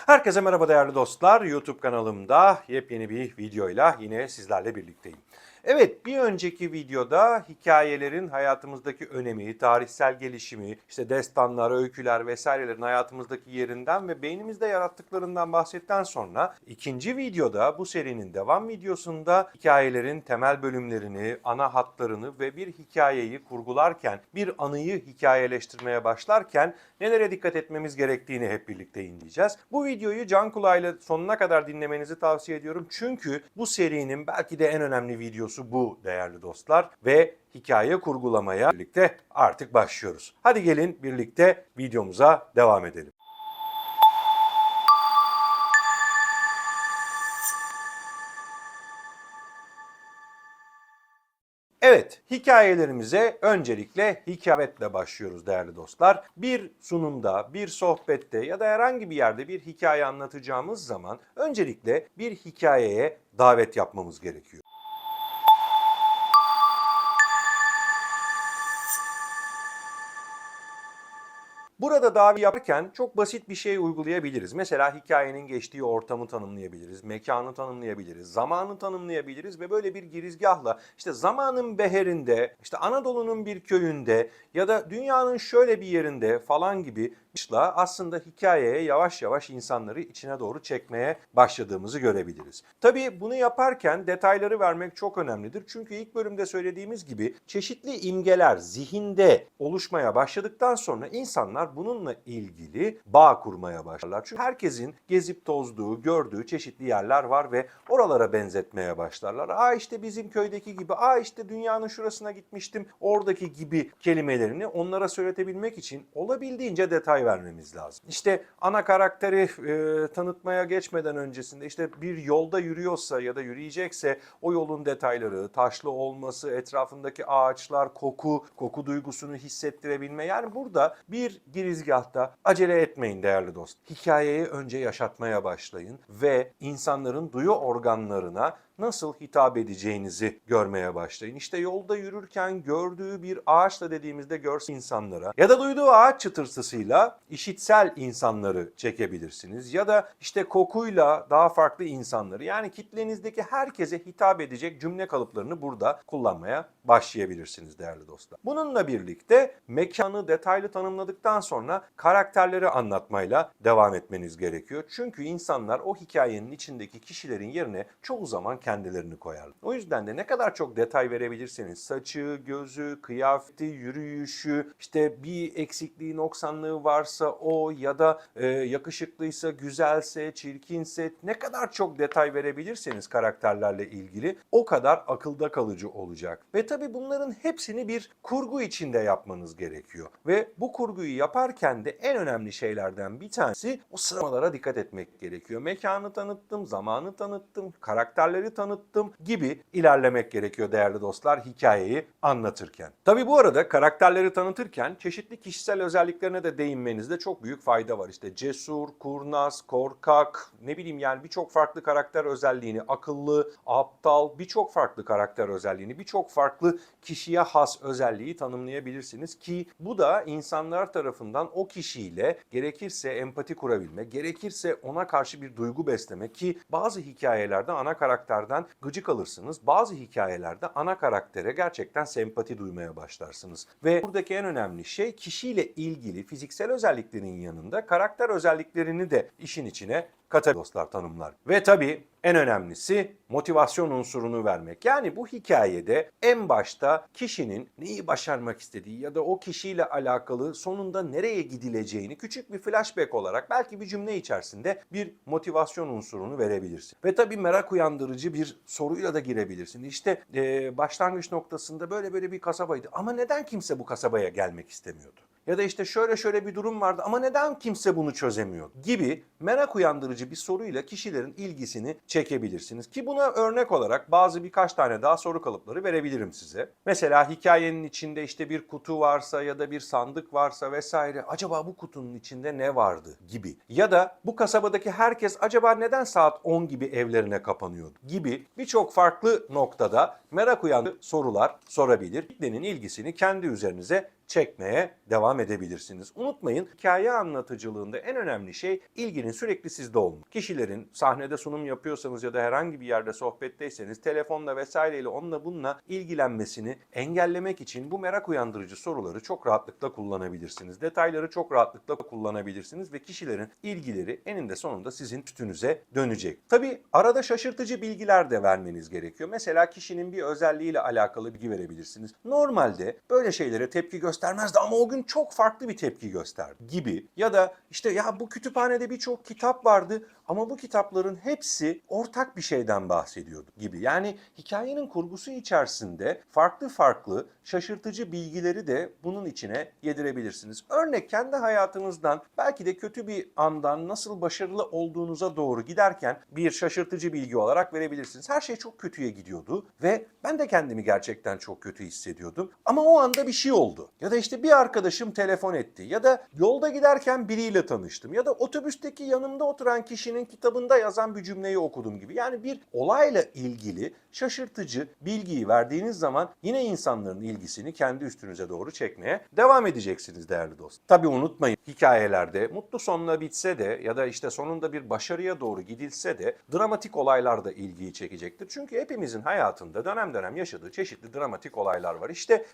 Herkese merhaba değerli dostlar. YouTube kanalımda yepyeni bir videoyla yine sizlerle birlikteyim. Evet, bir önceki videoda hikayelerin hayatımızdaki önemi, tarihsel gelişimi, işte destanlar, öyküler vesairelerin hayatımızdaki yerinden ve beynimizde yarattıklarından bahsettikten sonra ikinci videoda bu serinin devam videosunda hikayelerin temel bölümlerini, ana hatlarını ve bir hikayeyi kurgularken, bir anıyı hikayeleştirmeye başlarken nelere dikkat etmemiz gerektiğini hep birlikte inceleyeceğiz. Bu videoyu can kulağıyla sonuna kadar dinlemenizi tavsiye ediyorum. Çünkü bu serinin belki de en önemli videosu bu değerli dostlar ve hikaye kurgulamaya birlikte artık başlıyoruz. Hadi gelin birlikte videomuza devam edelim. Evet, hikayelerimize öncelikle hikayetle başlıyoruz değerli dostlar. Bir sunumda, bir sohbette ya da herhangi bir yerde bir hikaye anlatacağımız zaman öncelikle bir hikayeye davet yapmamız gerekiyor. Burada davet yaparken çok basit bir şey uygulayabiliriz. Mesela hikayenin geçtiği ortamı tanımlayabiliriz, mekanı tanımlayabiliriz, zamanı tanımlayabiliriz ve böyle bir girizgahla işte zamanın beherinde, işte Anadolu'nun bir köyünde ya da dünyanın şöyle bir yerinde falan gibi aslında hikayeye yavaş yavaş insanları içine doğru çekmeye başladığımızı görebiliriz. Tabii bunu yaparken detayları vermek çok önemlidir. Çünkü ilk bölümde söylediğimiz gibi çeşitli imgeler zihinde oluşmaya başladıktan sonra insanlar bununla ilgili bağ kurmaya başlarlar. Çünkü herkesin gezip tozduğu, gördüğü çeşitli yerler var ve oralara benzetmeye başlarlar. Aa işte bizim köydeki gibi, aa işte dünyanın şurasına gitmiştim, oradaki gibi kelimelerini onlara söyletebilmek için olabildiğince detay vermemiz lazım. İşte ana karakteri tanıtmaya geçmeden öncesinde işte bir yolda yürüyorsa ya da yürüyecekse o yolun detayları, taşlı olması, etrafındaki ağaçlar, koku duygusunu hissettirebilme. Yani burada bir girizgahta acele etmeyin değerli dost. Hikayeyi önce yaşatmaya başlayın ve insanların duyu organlarına nasıl hitap edeceğinizi görmeye başlayın. İşte yolda yürürken gördüğü bir ağaçla dediğimizde görsel insanlara ya da duyduğu ağaç çıtırtısıyla işitsel insanları çekebilirsiniz. Ya da işte kokuyla daha farklı insanları, yani kitlenizdeki herkese hitap edecek cümle kalıplarını burada kullanmaya başlayabilirsiniz değerli dostlar. Bununla birlikte mekanı detaylı tanımladıktan sonra karakterleri anlatmayla devam etmeniz gerekiyor. Çünkü insanlar o hikayenin içindeki kişilerin yerine çoğu zaman kendilerini koyarlar. O yüzden de ne kadar çok detay verebilirseniz, saçı, gözü, kıyafeti, yürüyüşü, işte bir eksikliği, noksanlığı varsa o ya da yakışıklıysa, güzelse, çirkinse, ne kadar çok detay verebilirseniz karakterlerle ilgili o kadar akılda kalıcı olacak. Ve tabii bunların hepsini bir kurgu içinde yapmanız gerekiyor. Ve bu kurguyu yaparken de en önemli şeylerden bir tanesi o sıralamalara dikkat etmek gerekiyor. Mekanı tanıttım, zamanı tanıttım, karakterleri tanıttım gibi ilerlemek gerekiyor değerli dostlar hikayeyi anlatırken. Tabii bu arada karakterleri tanıtırken çeşitli kişisel özelliklerine de değinmenizde çok büyük fayda var. İşte cesur, kurnaz, korkak, ne bileyim yani birçok farklı karakter özelliğini, akıllı, aptal, birçok farklı karakter özelliğini, birçok farklı kişiye has özelliği tanımlayabilirsiniz ki bu da insanlar tarafından o kişiyle gerekirse empati kurabilme, gerekirse ona karşı bir duygu besleme ki bazı hikayelerde ana karakterden gıcık alırsınız. Bazı hikayelerde ana karaktere gerçekten sempati duymaya başlarsınız. Ve buradaki en önemli şey kişiyle ilgili fiziksel özelliklerin yanında karakter özelliklerini de işin içine katabilir dostlar tanımlar. Ve tabii en önemlisi motivasyon unsurunu vermek. Yani bu hikayede en başta kişinin neyi başarmak istediği ya da o kişiyle alakalı sonunda nereye gidileceğini küçük bir flashback olarak belki bir cümle içerisinde bir motivasyon unsurunu verebilirsin. Ve tabii merak uyandırıcı bir soruyla da girebilirsin. İşte başlangıç noktasında böyle bir kasabaydı ama neden kimse bu kasabaya gelmek istemiyordu? Ya da işte şöyle bir durum vardı ama neden kimse bunu çözemiyor gibi merak uyandırıcı bir soruyla kişilerin ilgisini çekebilirsiniz. Ki buna örnek olarak birkaç tane daha soru kalıpları verebilirim size. Mesela hikayenin içinde işte bir kutu varsa ya da bir sandık varsa vesaire, acaba bu kutunun içinde ne vardı gibi. Ya da bu kasabadaki herkes acaba neden saat 10 gibi evlerine kapanıyordu gibi birçok farklı noktada merak uyandırıcı sorular sorabilir. Kitlenin ilgisini kendi üzerinize çekmeye devam devam edebilirsiniz. Unutmayın, hikaye anlatıcılığında en önemli şey ilginin sürekli sizde olması. Kişilerin sahnede sunum yapıyorsanız ya da herhangi bir yerde sohbetteyseniz telefonla vesaireyle onunla bununla ilgilenmesini engellemek için bu merak uyandırıcı soruları çok rahatlıkla kullanabilirsiniz. Detayları çok rahatlıkla kullanabilirsiniz ve kişilerin ilgileri eninde sonunda sizin üstünüze dönecek. Tabii arada şaşırtıcı bilgiler de vermeniz gerekiyor. Mesela kişinin bir özelliğiyle alakalı bilgi verebilirsiniz. Normalde böyle şeylere tepki göstermezdi ama o gün çok farklı bir tepki gösterdi gibi. Ya da işte ya bu kütüphanede birçok kitap vardı ama bu kitapların hepsi ortak bir şeyden bahsediyordu gibi. Yani hikayenin kurgusu içerisinde farklı farklı şaşırtıcı bilgileri de bunun içine yedirebilirsiniz. Örnek kendi hayatınızdan belki de kötü bir andan nasıl başarılı olduğunuza doğru giderken bir şaşırtıcı bilgi olarak verebilirsiniz. Her şey çok kötüye gidiyordu ve ben de kendimi gerçekten çok kötü hissediyordum. Ama o anda bir şey oldu. Ya da işte bir arkadaşım telefon etti ya da yolda giderken biriyle tanıştım ya da otobüsteki yanımda oturan kişinin kitabında yazan bir cümleyi okudum gibi. Yani bir olayla ilgili şaşırtıcı bilgiyi verdiğiniz zaman yine insanların ilgisini kendi üstünüze doğru çekmeye devam edeceksiniz değerli dostlar. Tabii unutmayın, hikayelerde mutlu sonla bitse de ya da işte sonunda bir başarıya doğru gidilse de dramatik olaylar da ilgiyi çekecektir. Çünkü hepimizin hayatında dönem dönem yaşadığı çeşitli dramatik olaylar var. İşte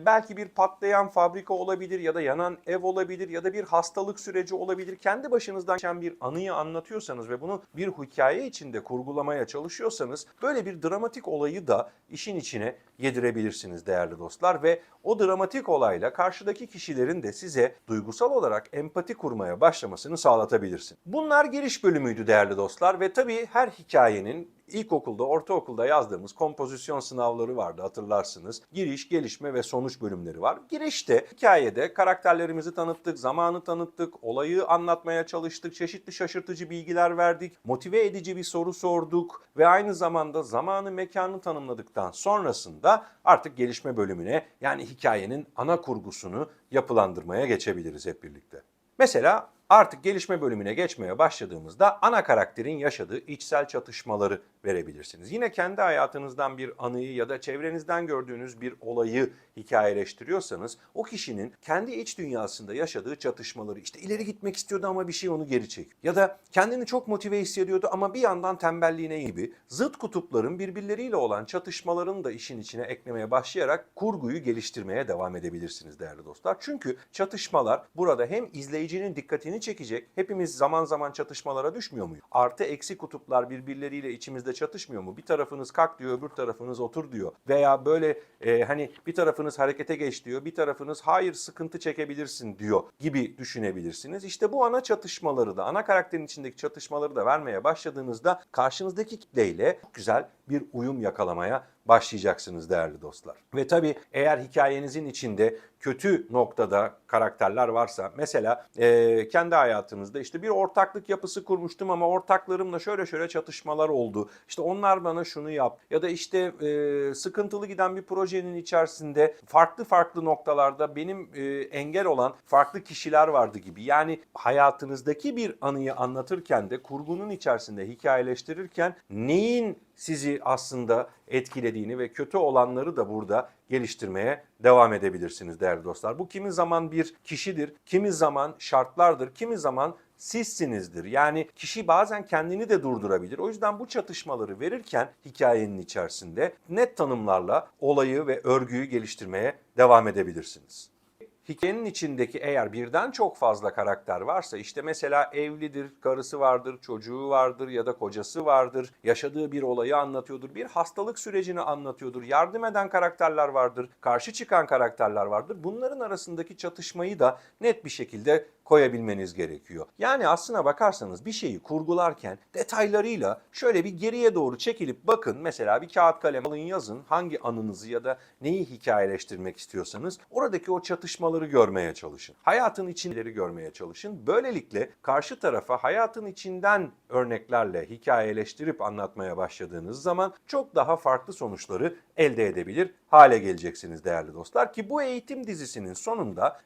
belki bir patlayan fabrika olabilir ya da yanan ev olabilir ya da bir hastalık süreci olabilir. Kendi başınızdan geçen bir anıyı anlatıyorsanız ve bunu bir hikaye içinde kurgulamaya çalışıyorsanız böyle bir dramatik olayı da işin içine yedirebilirsiniz değerli dostlar ve o dramatik olayla karşıdaki kişilerin de size duygusal olarak empati kurmaya başlamasını sağlatabilirsin. Bunlar giriş bölümüydü değerli dostlar ve tabii her hikayenin İlkokulda, ortaokulda yazdığımız kompozisyon sınavları vardı hatırlarsınız. Giriş, gelişme ve sonuç bölümleri var. Girişte, hikayede karakterlerimizi tanıttık, zamanı tanıttık, olayı anlatmaya çalıştık, çeşitli şaşırtıcı bilgiler verdik, motive edici bir soru sorduk ve aynı zamanda zamanı, mekanı tanımladıktan sonrasında artık gelişme bölümüne yani hikayenin ana kurgusunu yapılandırmaya geçebiliriz hep birlikte. Mesela artık gelişme bölümüne geçmeye başladığımızda ana karakterin yaşadığı içsel çatışmaları verebilirsiniz. Yine kendi hayatınızdan bir anıyı ya da çevrenizden gördüğünüz bir olayı hikayeleştiriyorsanız o kişinin kendi iç dünyasında yaşadığı çatışmaları işte ileri gitmek istiyordu ama bir şey onu geri çekiyor. Ya da kendini çok motive hissediyordu ama bir yandan tembelliğine gibi zıt kutupların birbirleriyle olan çatışmalarını da işin içine eklemeye başlayarak kurguyu geliştirmeye devam edebilirsiniz değerli dostlar. Çünkü çatışmalar burada hem izleyicinin dikkatini çekecek. Hepimiz zaman zaman çatışmalara düşmüyor muyuz? Artı eksi kutuplar birbirleriyle içimizde çatışmıyor mu? Bir tarafınız kalk diyor, öbür tarafınız otur diyor. Veya böyle hani bir tarafınız harekete geç diyor, bir tarafınız hayır sıkıntı çekebilirsin diyor gibi düşünebilirsiniz. İşte bu ana çatışmaları da, ana karakterin içindeki çatışmaları da vermeye başladığınızda karşınızdaki kitleyle çok güzel bir uyum yakalamaya başlayacaksınız değerli dostlar. Ve tabii eğer hikayenizin içinde kötü noktada karakterler varsa mesela kendi hayatınızda işte bir ortaklık yapısı kurmuştum ama ortaklarımla şöyle çatışmalar oldu. İşte onlar bana şunu yap ya da işte sıkıntılı giden bir projenin içerisinde farklı noktalarda benim engel olan farklı kişiler vardı gibi. Yani hayatınızdaki bir anıyı anlatırken de kurgunun içerisinde hikayeleştirirken neyin sizi aslında etkilediğini ve kötü olanları da burada geliştirmeye devam edebilirsiniz değerli dostlar. Bu kimi zaman bir kişidir, kimi zaman şartlardır, kimi zaman sizsinizdir. Yani kişi bazen kendini de durdurabilir. O yüzden bu çatışmaları verirken hikayenin içerisinde net tanımlarla olayı ve örgüyü geliştirmeye devam edebilirsiniz. Hikayenin içindeki eğer birden çok fazla karakter varsa işte mesela evlidir, karısı vardır, çocuğu vardır ya da kocası vardır, yaşadığı bir olayı anlatıyordur, bir hastalık sürecini anlatıyordur, yardım eden karakterler vardır, karşı çıkan karakterler vardır. Bunların arasındaki çatışmayı da net bir şekilde koyabilmeniz gerekiyor. Yani aslına bakarsanız bir şeyi kurgularken detaylarıyla şöyle bir geriye doğru çekilip bakın mesela bir kağıt kalem alın yazın hangi anınızı ya da neyi hikayeleştirmek istiyorsanız oradaki o çatışmaları görmeye çalışın. Hayatın içinleri görmeye çalışın. Böylelikle karşı tarafa hayatın içinden örneklerle hikayeleştirip anlatmaya başladığınız zaman çok daha farklı sonuçları elde edebilir hale geleceksiniz değerli dostlar. Ki bu eğitim dizisinin sonunda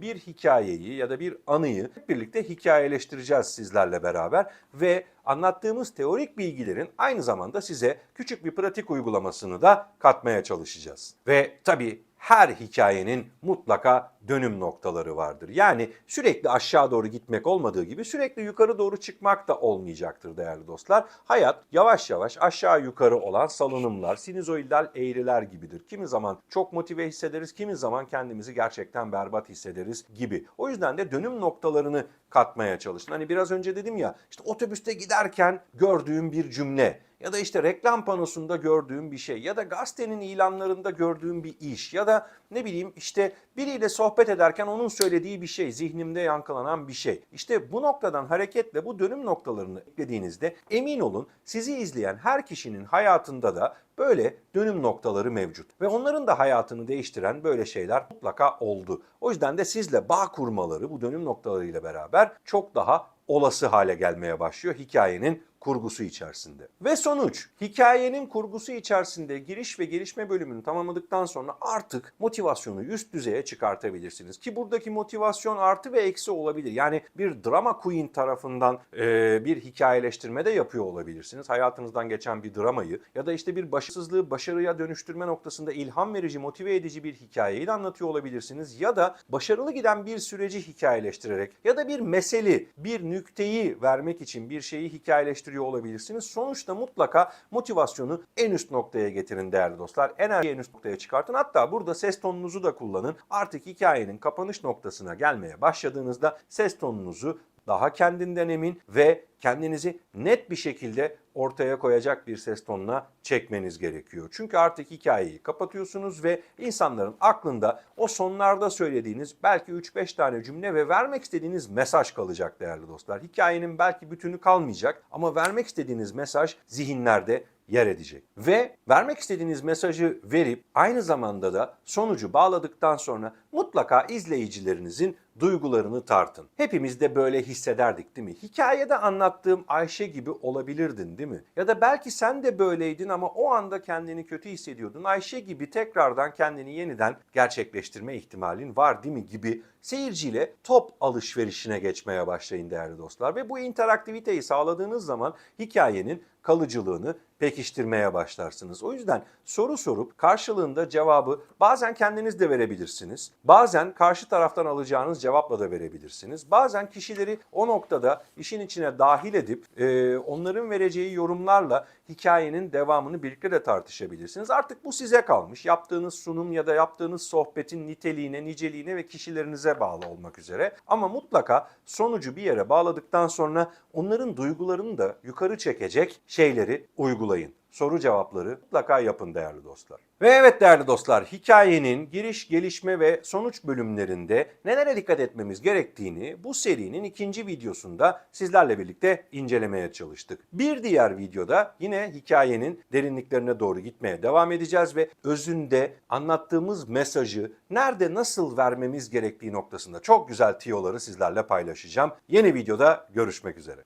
bir hikayeyi ya da bir anıyı hep birlikte hikayeleştireceğiz sizlerle beraber ve anlattığımız teorik bilgilerin aynı zamanda size küçük bir pratik uygulamasını da katmaya çalışacağız. Ve tabii her hikayenin mutlaka dönüm noktaları vardır. Yani sürekli aşağı doğru gitmek olmadığı gibi sürekli yukarı doğru çıkmak da olmayacaktır değerli dostlar. Hayat yavaş yavaş aşağı yukarı olan salınımlar, sinüzoidal eğriler gibidir. Kimi zaman çok motive hissederiz, kimi zaman kendimizi gerçekten berbat hissederiz gibi. O yüzden de dönüm noktalarını katmaya çalışın. Hani biraz önce dedim ya, işte otobüste giderken gördüğüm bir cümle ya da işte reklam panosunda gördüğüm bir şey ya da gazetenin ilanlarında gördüğüm bir iş ya da ne bileyim işte biriyle sohbet ederken onun söylediği bir şey, zihnimde yankılanan bir şey. İşte bu noktadan hareketle bu dönüm noktalarını eklediğinizde emin olun sizi izleyen her kişinin hayatında da böyle dönüm noktaları mevcut. Ve onların da hayatını değiştiren böyle şeyler mutlaka oldu. O yüzden de sizle bağ kurmaları bu dönüm noktalarıyla beraber çok daha olası hale gelmeye başlıyor hikayenin kurgusu içerisinde. Ve sonuç, hikayenin kurgusu içerisinde giriş ve gelişme bölümünü tamamladıktan sonra artık motivasyonu üst düzeye çıkartabilirsiniz. Ki buradaki motivasyon artı ve eksi olabilir. Yani bir drama queen tarafından bir hikayeleştirme de yapıyor olabilirsiniz. Hayatınızdan geçen bir dramayı ya da işte bir başarısızlığı başarıya dönüştürme noktasında ilham verici, motive edici bir hikayeyi de anlatıyor olabilirsiniz. Ya da başarılı giden bir süreci hikayeleştirerek ya da bir mesele, bir nükteyi vermek için bir şeyi hikayeleştiriyor olabilirsiniz. Sonuçta mutlaka motivasyonu en üst noktaya getirin değerli dostlar. Enerjiyi en üst noktaya çıkartın. Hatta burada ses tonunuzu da kullanın. Artık hikayenin kapanış noktasına gelmeye başladığınızda ses tonunuzu daha kendinden emin ve kendinizi net bir şekilde ortaya koyacak bir ses tonuna çekmeniz gerekiyor. Çünkü artık hikayeyi kapatıyorsunuz ve insanların aklında o sonlarda söylediğiniz belki 3-5 tane cümle ve vermek istediğiniz mesaj kalacak değerli dostlar. Hikayenin belki bütünü kalmayacak ama vermek istediğiniz mesaj zihinlerde yer edecek. Ve vermek istediğiniz mesajı verip aynı zamanda da sonucu bağladıktan sonra mutlaka izleyicilerinizin duygularını tartın. Hepimiz de böyle hissederdik değil mi? Hikayede anlattığım Ayşe gibi olabilirdin değil mi? Ya da belki sen de böyleydin ama o anda kendini kötü hissediyordun. Ayşe gibi tekrardan kendini yeniden gerçekleştirme ihtimalin var değil mi gibi seyirciyle top alışverişine geçmeye başlayın değerli dostlar. Ve bu interaktiviteyi sağladığınız zaman hikayenin kalıcılığını pekiştirmeye başlarsınız. O yüzden soru sorup karşılığında cevabı bazen kendiniz de verebilirsiniz. Bazen karşı taraftan alacağınız cevapla da verebilirsiniz. Bazen kişileri o noktada işin içine dahil edip onların vereceği yorumlarla hikayenin devamını birlikte de tartışabilirsiniz. Artık bu size kalmış. Yaptığınız sunum ya da yaptığınız sohbetin niteliğine, niceliğine ve kişilerinize bağlı olmak üzere. Ama mutlaka sonucu bir yere bağladıktan sonra onların duygularını da yukarı çekecek şeyleri uygulayın. Soru cevapları mutlaka yapın değerli dostlar. Ve evet değerli dostlar, hikayenin giriş, gelişme ve sonuç bölümlerinde nelere dikkat etmemiz gerektiğini bu serinin ikinci videosunda sizlerle birlikte incelemeye çalıştık. Bir diğer videoda yine hikayenin derinliklerine doğru gitmeye devam edeceğiz ve özünde anlattığımız mesajı nerede nasıl vermemiz gerektiği noktasında çok güzel tiyoları sizlerle paylaşacağım. Yeni videoda görüşmek üzere.